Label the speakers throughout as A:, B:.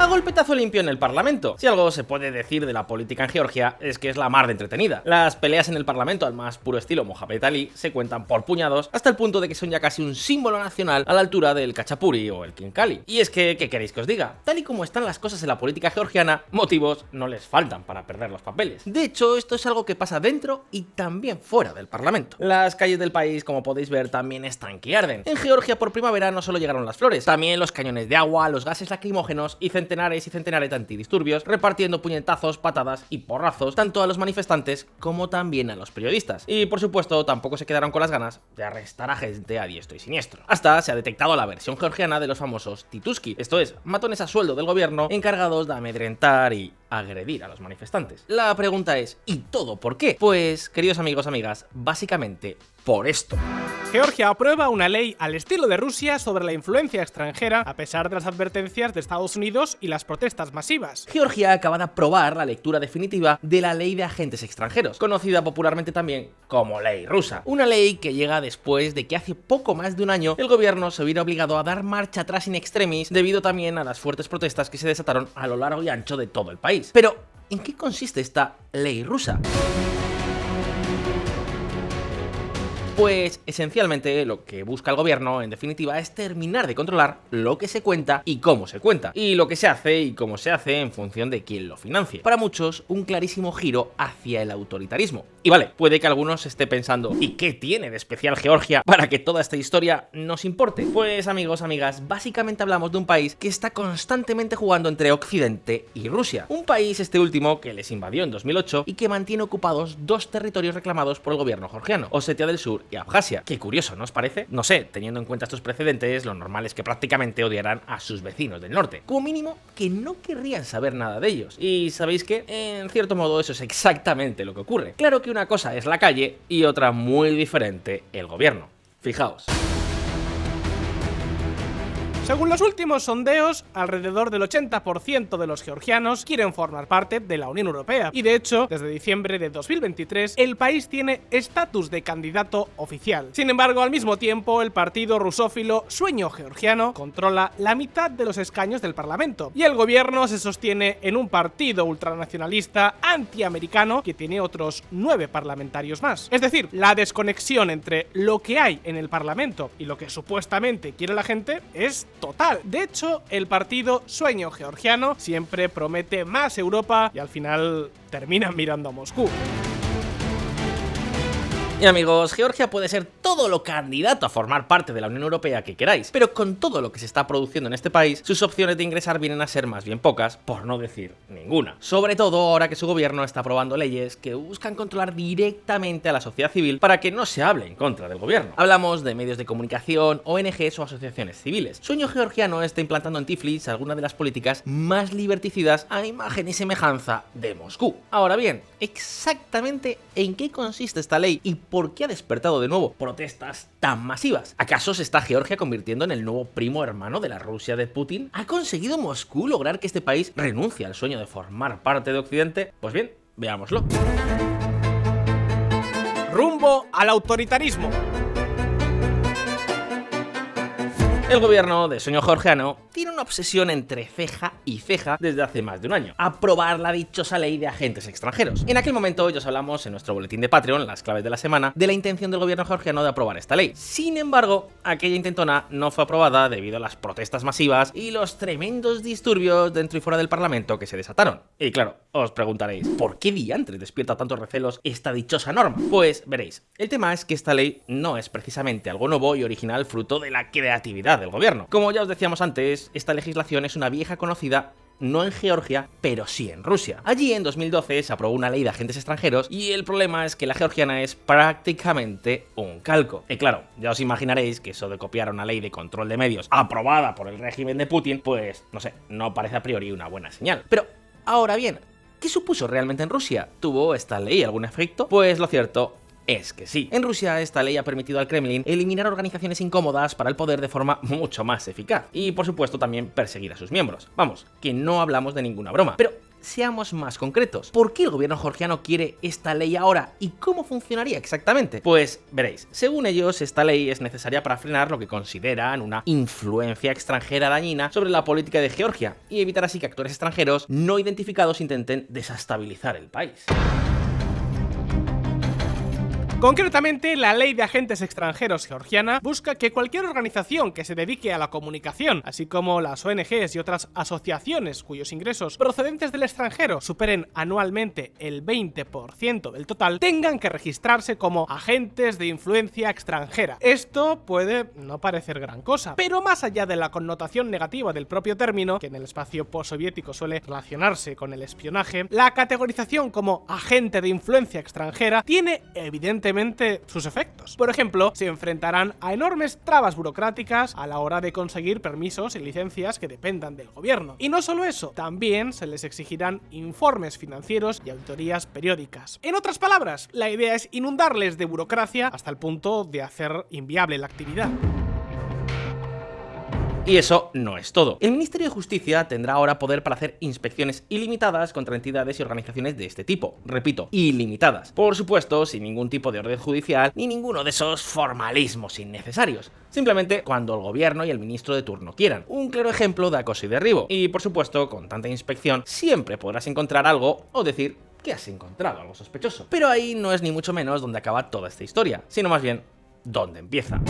A: a golpetazo limpio en el Parlamento. Si algo se puede decir de la política en Georgia es que es la mar de entretenida. Las peleas en el Parlamento al más puro estilo Mohamed Ali se cuentan por puñados hasta el punto de que son ya casi un símbolo nacional a la altura del Khachapuri o el Khinkali. Y es que, ¿qué queréis que os diga? Tal y como están las cosas en la política georgiana, motivos no les faltan para perder los papeles. De hecho, esto es algo que pasa dentro y también fuera del Parlamento. Las calles del país, como podéis ver, también están que arden. En Georgia por primavera no solo llegaron las flores, también los cañones de agua, los gases lacrimógenos y centenares de antidisturbios repartiendo puñetazos, patadas y porrazos tanto a los manifestantes como también a los periodistas. Y por supuesto tampoco se quedaron con las ganas de arrestar a gente a diestro y siniestro. Hasta se ha detectado la versión georgiana de los famosos Tituski, esto es, matones a sueldo del gobierno encargados de amedrentar y agredir a los manifestantes. La pregunta es, ¿y todo por qué? Pues, queridos amigos, amigas, básicamente por esto.
B: Georgia aprueba una ley al estilo de Rusia sobre la influencia extranjera a pesar de las advertencias de Estados Unidos y las protestas masivas.
A: Georgia acaba de aprobar la lectura definitiva de la Ley de Agentes Extranjeros, conocida popularmente también como Ley Rusa. Una ley que llega después de que hace poco más de un año el gobierno se hubiera obligado a dar marcha atrás in extremis debido también a las fuertes protestas que se desataron a lo largo y ancho de todo el país. Pero, ¿en qué consiste esta Ley Rusa? Pues esencialmente lo que busca el gobierno, en definitiva, es terminar de controlar lo que se cuenta y cómo se cuenta, y lo que se hace y cómo se hace en función de quién lo financie. Para muchos, un clarísimo giro hacia el autoritarismo. Y vale, puede que algunos esté pensando, ¿y qué tiene de especial Georgia para que toda esta historia nos importe? Pues amigos, amigas, básicamente hablamos de un país que está constantemente jugando entre Occidente y Rusia. Un país este último que les invadió en 2008 y que mantiene ocupados dos territorios reclamados por el gobierno georgiano, Osetia del Sur y Abjasia. Qué curioso, ¿no os parece? No sé, teniendo en cuenta estos precedentes, lo normal es que prácticamente odiarán a sus vecinos del norte. Como mínimo, que no querrían saber nada de ellos. Y ¿sabéis qué? En cierto modo eso es exactamente lo que ocurre. Claro que una cosa es la calle y otra muy diferente el gobierno. Fijaos.
B: Según los últimos sondeos, alrededor del 80% de los georgianos quieren formar parte de la Unión Europea. Y de hecho, desde diciembre de 2023, el país tiene estatus de candidato oficial. Sin embargo, al mismo tiempo, el partido rusófilo Sueño Georgiano controla la mitad de los escaños del Parlamento. Y el gobierno se sostiene en un partido ultranacionalista antiamericano que tiene otros 9 parlamentarios más. Es decir, la desconexión entre lo que hay en el Parlamento y lo que supuestamente quiere la gente es total. De hecho, el partido Sueño Georgiano siempre promete más Europa y al final terminan mirando a Moscú.
A: Y amigos, Georgia puede ser todo lo candidato a formar parte de la Unión Europea que queráis, pero con todo lo que se está produciendo en este país, sus opciones de ingresar vienen a ser más bien pocas, por no decir ninguna. Sobre todo ahora que su gobierno está aprobando leyes que buscan controlar directamente a la sociedad civil para que no se hable en contra del gobierno. Hablamos de medios de comunicación, ONGs o asociaciones civiles. Sueño Georgiano está implantando en Tiflis algunas de las políticas más liberticidas a imagen y semejanza de Moscú. Ahora bien, exactamente en qué consiste esta ley y por qué ha despertado de nuevo protestas tan masivas. ¿Acaso se está Georgia convirtiendo en el nuevo primo hermano de la Rusia de Putin? ¿Ha conseguido Moscú lograr que este país renuncie al sueño de formar parte de Occidente? Pues bien, veámoslo.
B: Rumbo al autoritarismo.
A: El gobierno de Sueño Georgiano tiene una obsesión entre ceja y ceja desde hace más de un año: aprobar la dichosa ley de agentes extranjeros. En aquel momento ya os hablamos en nuestro boletín de Patreon, las claves de la semana, de la intención del gobierno georgiano de aprobar esta ley. Sin embargo, aquella intentona no fue aprobada debido a las protestas masivas y los tremendos disturbios dentro y fuera del Parlamento que se desataron. Y claro, os preguntaréis, ¿por qué diantre despierta tantos recelos esta dichosa norma? Pues veréis, el tema es que esta ley no es precisamente algo nuevo y original fruto de la creatividad del gobierno. Como ya os decíamos antes, esta legislación es una vieja conocida no en Georgia, pero sí en Rusia. Allí en 2012 se aprobó una ley de agentes extranjeros y el problema es que la georgiana es prácticamente un calco. Y claro, ya os imaginaréis que eso de copiar una ley de control de medios aprobada por el régimen de Putin, pues no sé, no parece a priori una buena señal. Pero ahora bien, ¿qué supuso realmente en Rusia? ¿Tuvo esta ley algún efecto? Pues lo cierto es que sí. En Rusia esta ley ha permitido al Kremlin eliminar organizaciones incómodas para el poder de forma mucho más eficaz. Y por supuesto también perseguir a sus miembros. Vamos, que no hablamos de ninguna broma. Pero seamos más concretos. ¿Por qué el gobierno georgiano quiere esta ley ahora y cómo funcionaría exactamente? Pues veréis, según ellos, esta ley es necesaria para frenar lo que consideran una influencia extranjera dañina sobre la política de Georgia y evitar así que actores extranjeros no identificados intenten desestabilizar el país.
B: Concretamente, la Ley de Agentes Extranjeros georgiana busca que cualquier organización que se dedique a la comunicación, así como las ONGs y otras asociaciones cuyos ingresos procedentes del extranjero superen anualmente el 20% del total, tengan que registrarse como agentes de influencia extranjera. Esto puede no parecer gran cosa, pero más allá de la connotación negativa del propio término, que en el espacio postsoviético suele relacionarse con el espionaje, la categorización como agente de influencia extranjera tiene evidentemente sus efectos. Por ejemplo, se enfrentarán a enormes trabas burocráticas a la hora de conseguir permisos y licencias que dependan del gobierno. Y no solo eso, también se les exigirán informes financieros y auditorías periódicas. En otras palabras, la idea es inundarles de burocracia hasta el punto de hacer inviable la actividad.
A: Y eso no es todo. El Ministerio de Justicia tendrá ahora poder para hacer inspecciones ilimitadas contra entidades y organizaciones de este tipo. Repito, ilimitadas. Por supuesto, sin ningún tipo de orden judicial ni ninguno de esos formalismos innecesarios. Simplemente cuando el gobierno y el ministro de turno quieran. Un claro ejemplo de acoso y derribo. Y por supuesto, con tanta inspección, siempre podrás encontrar algo o decir que has encontrado algo sospechoso. Pero ahí no es ni mucho menos donde acaba toda esta historia, sino más bien donde empieza.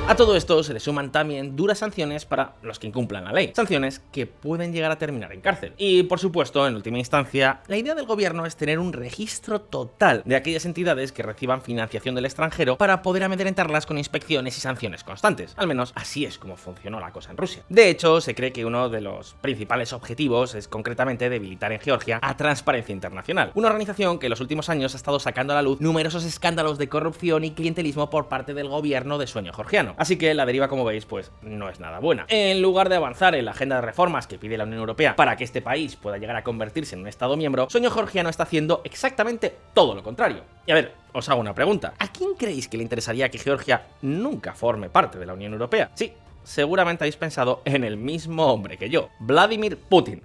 A: A todo esto se le suman también duras sanciones para los que incumplan la ley, sanciones que pueden llegar a terminar en cárcel. Y por supuesto, en última instancia, la idea del gobierno es tener un registro total de aquellas entidades que reciban financiación del extranjero para poder amedrentarlas con inspecciones y sanciones constantes. Al menos así es como funcionó la cosa en Rusia. De hecho, se cree que uno de los principales objetivos es concretamente debilitar en Georgia a Transparencia Internacional, una organización que en los últimos años ha estado sacando a la luz numerosos escándalos de corrupción y clientelismo por parte del gobierno de sueño georgiano. Así que la deriva, como veis, pues no es nada buena. En lugar de avanzar en la agenda de reformas que pide la Unión Europea para que este país pueda llegar a convertirse en un estado miembro, sueño georgiano está haciendo exactamente todo lo contrario. Y a ver, os hago una pregunta. ¿A quién creéis que le interesaría que Georgia nunca forme parte de la Unión Europea? Sí, seguramente habéis pensado en el mismo hombre que yo, Vladimir Putin.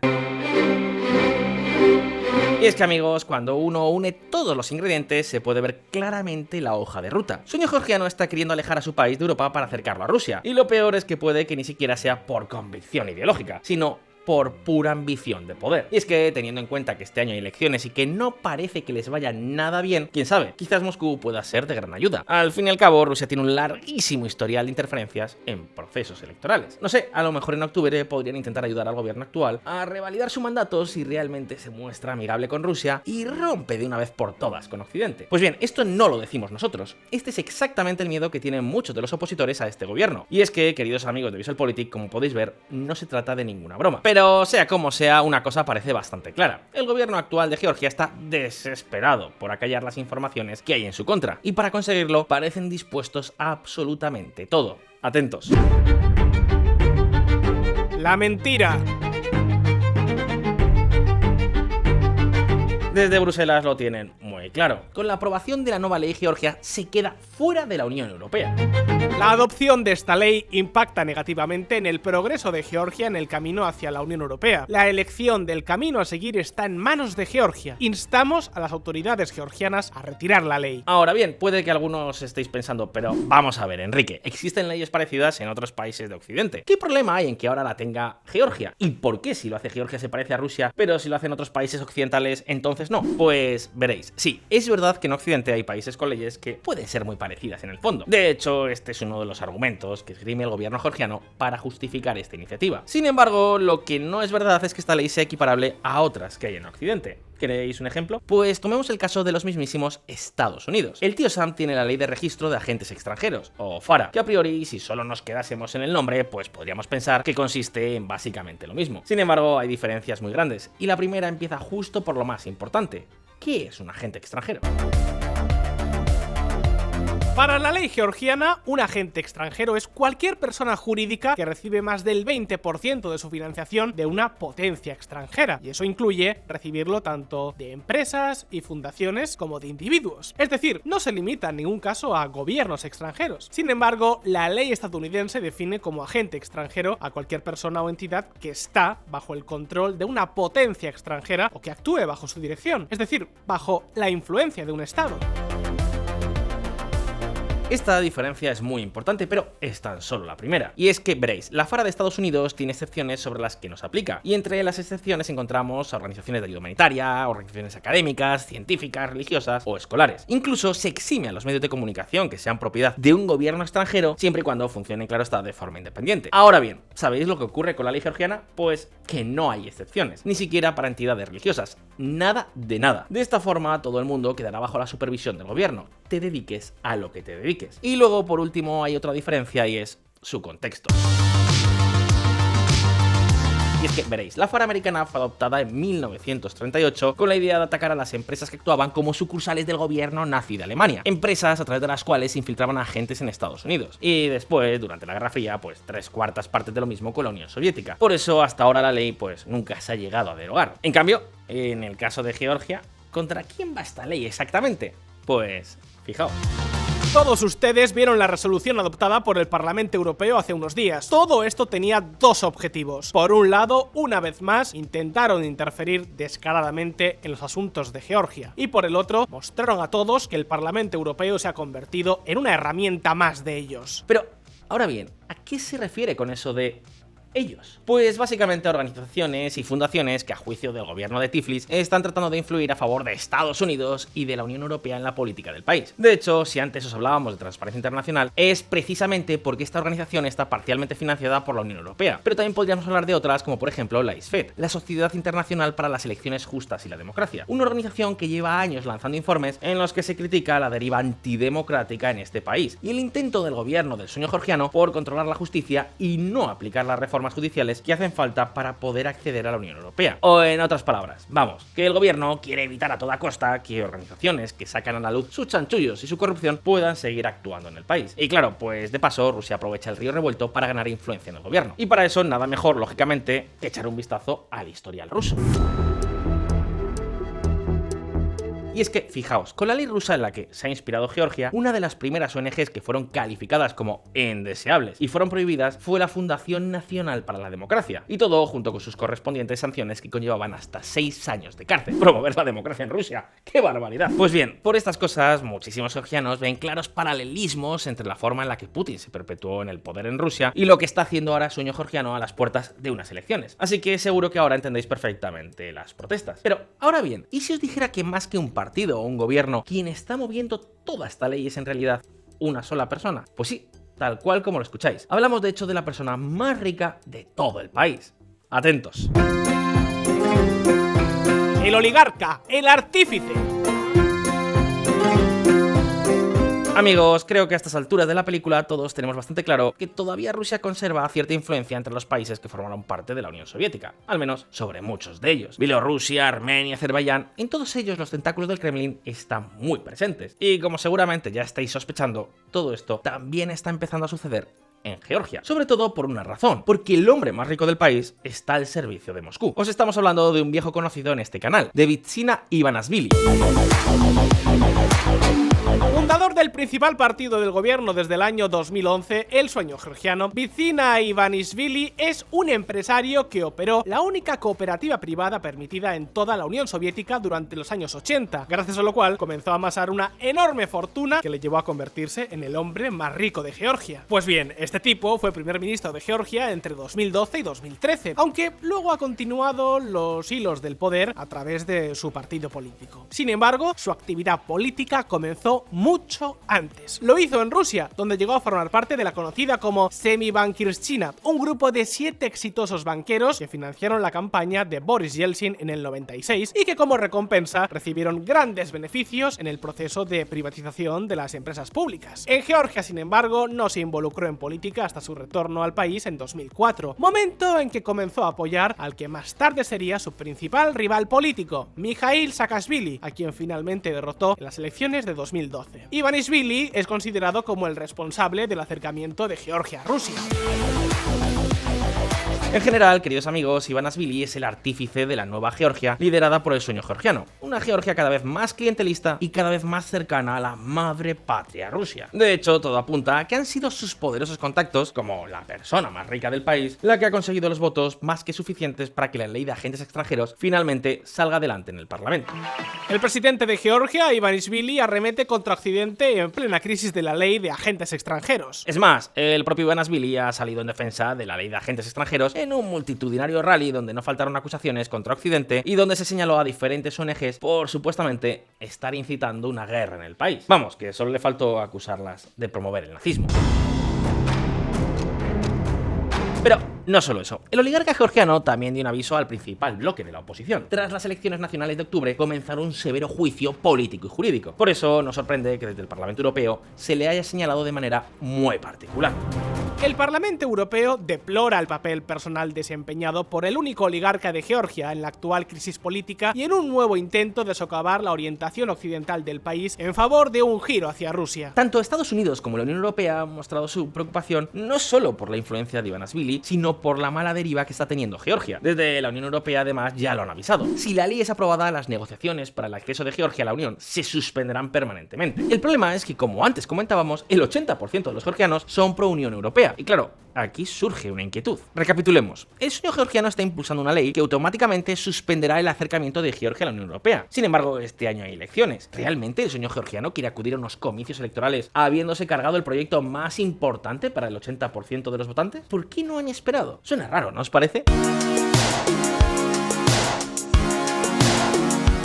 A: Y es que, amigos, cuando uno une todos los ingredientes se puede ver claramente la hoja de ruta. Sueño georgiano está queriendo alejar a su país de Europa para acercarlo a Rusia, y lo peor es que puede que ni siquiera sea por convicción ideológica, sino por pura ambición de poder. Y es que, teniendo en cuenta que este año hay elecciones y que no parece que les vaya nada bien, quién sabe, quizás Moscú pueda ser de gran ayuda. Al fin y al cabo, Rusia tiene un larguísimo historial de interferencias en procesos electorales. No sé, a lo mejor en octubre podrían intentar ayudar al gobierno actual a revalidar su mandato si realmente se muestra amigable con Rusia y rompe de una vez por todas con Occidente. Pues bien, esto no lo decimos nosotros. Este es exactamente el miedo que tienen muchos de los opositores a este gobierno. Y es que, queridos amigos de VisualPolitik, como podéis ver, no se trata de ninguna broma. Pero sea como sea, una cosa parece bastante clara. El gobierno actual de Georgia está desesperado por acallar las informaciones que hay en su contra, y para conseguirlo parecen dispuestos a absolutamente todo. Atentos.
B: La mentira.
A: Desde Bruselas lo tienen muy claro. Con la aprobación de la nueva ley, Georgia se queda fuera de la Unión Europea.
B: La adopción de esta ley impacta negativamente en el progreso de Georgia en el camino hacia la Unión Europea. La elección del camino a seguir está en manos de Georgia. Instamos a las autoridades georgianas a retirar la ley.
A: Ahora bien, puede que algunos estéis pensando, pero vamos a ver, Enrique, existen leyes parecidas en otros países de Occidente. ¿Qué problema hay en que ahora la tenga Georgia? ¿Y por qué si lo hace Georgia se parece a Rusia, pero si lo hacen otros países occidentales, entonces no? Pues veréis, sí, es verdad que en Occidente hay países con leyes que pueden ser muy parecidas en el fondo. De hecho, este es uno de los argumentos que esgrime el gobierno georgiano para justificar esta iniciativa. Sin embargo, lo que no es verdad es que esta ley sea equiparable a otras que hay en Occidente. ¿Queréis un ejemplo? Pues tomemos el caso de los mismísimos Estados Unidos. El tío Sam tiene la ley de registro de agentes extranjeros, o FARA, que a priori, si solo nos quedásemos en el nombre, pues podríamos pensar que consiste en básicamente lo mismo. Sin embargo, hay diferencias muy grandes, y la primera empieza justo por lo más importante. ¿Qué es un agente extranjero?
B: Para la ley georgiana, un agente extranjero es cualquier persona jurídica que recibe más del 20% de su financiación de una potencia extranjera, y eso incluye recibirlo tanto de empresas y fundaciones como de individuos. Es decir, no se limita en ningún caso a gobiernos extranjeros. Sin embargo, la ley estadounidense define como agente extranjero a cualquier persona o entidad que está bajo el control de una potencia extranjera o que actúe bajo su dirección, es decir, bajo la influencia de un estado.
A: Esta diferencia es muy importante, pero es tan solo la primera. Y es que, veréis, la FARA de Estados Unidos tiene excepciones sobre las que no se aplica. Y entre las excepciones encontramos a organizaciones de ayuda humanitaria, organizaciones académicas, científicas, religiosas o escolares. Incluso se exime a los medios de comunicación que sean propiedad de un gobierno extranjero, siempre y cuando funcionen, claro está, de forma independiente. Ahora bien, ¿sabéis lo que ocurre con la ley georgiana? Pues que no hay excepciones, ni siquiera para entidades religiosas. Nada de nada. De esta forma, todo el mundo quedará bajo la supervisión del gobierno, te dediques a lo que te dediques. Y luego, por último, hay otra diferencia y es su contexto. Y es que, veréis, la FARA americana fue adoptada en 1938 con la idea de atacar a las empresas que actuaban como sucursales del gobierno nazi de Alemania, empresas a través de las cuales se infiltraban agentes en Estados Unidos. Y después, durante la Guerra Fría, pues 3/4 partes de lo mismo con la Unión Soviética. Por eso, hasta ahora la ley pues nunca se ha llegado a derogar. En cambio, en el caso de Georgia, ¿contra quién va esta ley exactamente? Pues, fijaos.
B: Todos ustedes vieron la resolución adoptada por el Parlamento Europeo hace unos días. Todo esto tenía dos objetivos. Por un lado, una vez más, intentaron interferir descaradamente en los asuntos de Georgia. Y por el otro, mostraron a todos que el Parlamento Europeo se ha convertido en una herramienta más de ellos.
A: Pero, ahora bien, ¿a qué se refiere con eso de ellos? Pues básicamente organizaciones y fundaciones que a juicio del gobierno de Tiflis están tratando de influir a favor de Estados Unidos y de la Unión Europea en la política del país. De hecho, si antes os hablábamos de Transparencia Internacional, es precisamente porque esta organización está parcialmente financiada por la Unión Europea. Pero también podríamos hablar de otras como por ejemplo la ISFED, la Sociedad Internacional para las Elecciones Justas y la Democracia, una organización que lleva años lanzando informes en los que se critica la deriva antidemocrática en este país y el intento del gobierno del sueño georgiano por controlar la justicia y no aplicar las reformas judiciales que hacen falta para poder acceder a la Unión Europea. O en otras palabras, vamos, que el gobierno quiere evitar a toda costa que organizaciones que sacan a la luz sus chanchullos y su corrupción puedan seguir actuando en el país. Y claro, pues de paso Rusia aprovecha el río revuelto para ganar influencia en el gobierno. Y para eso nada mejor, lógicamente, que echar un vistazo al historial ruso. Y es que, fijaos, con la ley rusa en la que se ha inspirado Georgia, una de las primeras ONGs que fueron calificadas como indeseables y fueron prohibidas fue la Fundación Nacional para la Democracia, y todo junto con sus correspondientes sanciones que conllevaban hasta 6 años de cárcel. Promover la democracia en Rusia, ¡qué barbaridad! Pues bien, por estas cosas, muchísimos georgianos ven claros paralelismos entre la forma en la que Putin se perpetuó en el poder en Rusia y lo que está haciendo ahora Sueño Georgiano a las puertas de unas elecciones. Así que seguro que ahora entendéis perfectamente las protestas. Pero, ahora bien, ¿y si os dijera que más que un partido o un gobierno, quien está moviendo toda esta ley es en realidad una sola persona? Pues sí, tal cual como lo escucháis. Hablamos de hecho de la persona más rica de todo el país. Atentos.
B: El oligarca, el artífice.
A: Amigos, creo que a estas alturas de la película todos tenemos bastante claro que todavía Rusia conserva cierta influencia entre los países que formaron parte de la Unión Soviética, al menos sobre muchos de ellos. Bielorrusia, Armenia, Azerbaiyán, en todos ellos los tentáculos del Kremlin están muy presentes. Y como seguramente ya estáis sospechando, todo esto también está empezando a suceder en Georgia, sobre todo por una razón, porque el hombre más rico del país está al servicio de Moscú. Os estamos hablando de un viejo conocido en este canal, de Bidzina Ivanishvili.
B: Fundador del principal partido del gobierno desde el año 2011, el Sueño Georgiano, Bidzina Ivanishvili es un empresario que operó la única cooperativa privada permitida en toda la Unión Soviética durante los años 80, gracias a lo cual comenzó a amasar una enorme fortuna que le llevó a convertirse en el hombre más rico de Georgia. Pues bien, este tipo fue primer ministro de Georgia entre 2012 y 2013, aunque luego ha continuado los hilos del poder a través de su partido político. Sin embargo, su actividad política comenzó mucho antes. Lo hizo en Rusia, donde llegó a formar parte de la conocida como Semibankirщина, un grupo de 7 exitosos banqueros que financiaron la campaña de Boris Yeltsin en el 96 y que como recompensa recibieron grandes beneficios en el proceso de privatización de las empresas públicas. En Georgia, sin embargo, no se involucró en política hasta su retorno al país en 2004, momento en que comenzó a apoyar al que más tarde sería su principal rival político, Mikhail Saakashvili, a quien finalmente derrotó en las elecciones de 2012. Kiev. Ivanishvili es considerado como el responsable del acercamiento de Georgia a Rusia.
A: En general, queridos amigos, Ivanishvili es el artífice de la nueva Georgia liderada por el sueño georgiano, una Georgia cada vez más clientelista y cada vez más cercana a la madre patria Rusia. De hecho, todo apunta a que han sido sus poderosos contactos, como la persona más rica del país, la que ha conseguido los votos más que suficientes para que la ley de agentes extranjeros finalmente salga adelante en el Parlamento.
B: El presidente de Georgia, Ivanishvili, arremete contra Occidente en plena crisis de la ley de agentes extranjeros.
A: Es más, el propio Ivanishvili ha salido en defensa de la ley de agentes extranjeros en un multitudinario rally donde no faltaron acusaciones contra Occidente y donde se señaló a diferentes ONGs por supuestamente estar incitando una guerra en el país. Vamos, que solo le faltó acusarlas de promover el nazismo. Pero no solo eso, el oligarca georgiano también dio un aviso al principal bloque de la oposición. Tras las elecciones nacionales de octubre comenzaron un severo juicio político y jurídico. Por eso nos sorprende que desde el Parlamento Europeo se le haya señalado de manera muy particular.
B: El Parlamento Europeo deplora el papel personal desempeñado por el único oligarca de Georgia en la actual crisis política y en un nuevo intento de socavar la orientación occidental del país en favor de un giro hacia Rusia.
A: Tanto Estados Unidos como la Unión Europea han mostrado su preocupación no solo por la influencia de Ivanishvili, sino por la mala deriva que está teniendo Georgia. Desde la Unión Europea además ya lo han avisado. Si la ley es aprobada, las negociaciones para el acceso de Georgia a la Unión se suspenderán permanentemente. El problema es que, como antes comentábamos, el 80% de los georgianos son pro Unión Europea. Y claro, aquí surge una inquietud. Recapitulemos. El sueño georgiano está impulsando una ley que automáticamente suspenderá el acercamiento de Georgia a la Unión Europea. Sin embargo, este año hay elecciones. ¿Realmente el sueño georgiano quiere acudir a unos comicios electorales habiéndose cargado el proyecto más importante para el 80% de los votantes? ¿Por qué no han esperado? Suena raro, ¿no os parece?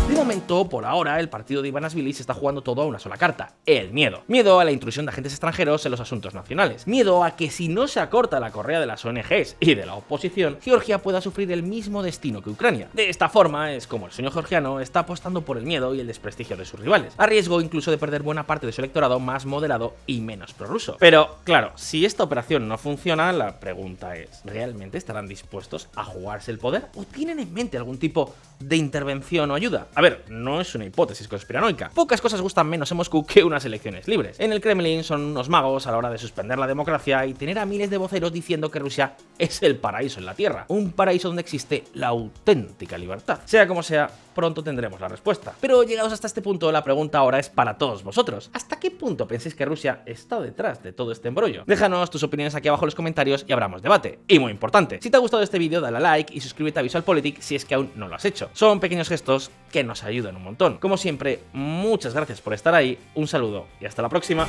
A: De momento, por ahora, el partido de Ivanishvili se está jugando todo a una sola carta: el miedo. Miedo a la intrusión de agentes extranjeros en los asuntos nacionales. Miedo a que si no se acorta la correa de las ONGs y de la oposición, Georgia pueda sufrir el mismo destino que Ucrania. De esta forma es como el sueño georgiano está apostando por el miedo y el desprestigio de sus rivales, a riesgo incluso de perder buena parte de su electorado más moderado y menos prorruso. Pero, claro, si esta operación no funciona, la pregunta es: ¿realmente estarán dispuestos a jugarse el poder? ¿O tienen en mente algún tipo de intervención o ayuda? A ver, no es una hipótesis conspiranoica. Pocas cosas gustan menos en Moscú que unas elecciones libres. En el Kremlin son unos magos a la hora de suspender la democracia y tener a miles de voceros diciendo que Rusia es el paraíso en la tierra, un paraíso donde existe la auténtica libertad. Sea como sea, pronto tendremos la respuesta. Pero llegados hasta este punto, la pregunta ahora es para todos vosotros: ¿hasta qué punto pensáis que Rusia está detrás de todo este embrollo? Déjanos tus opiniones aquí abajo en los comentarios y abramos debate. Y muy importante, si te ha gustado este vídeo, dale a like y suscríbete a VisualPolitik si es que aún no lo has hecho. Son pequeños gestos que nos ayudan un montón. Como siempre, muchas gracias por estar ahí, un saludo y hasta la próxima.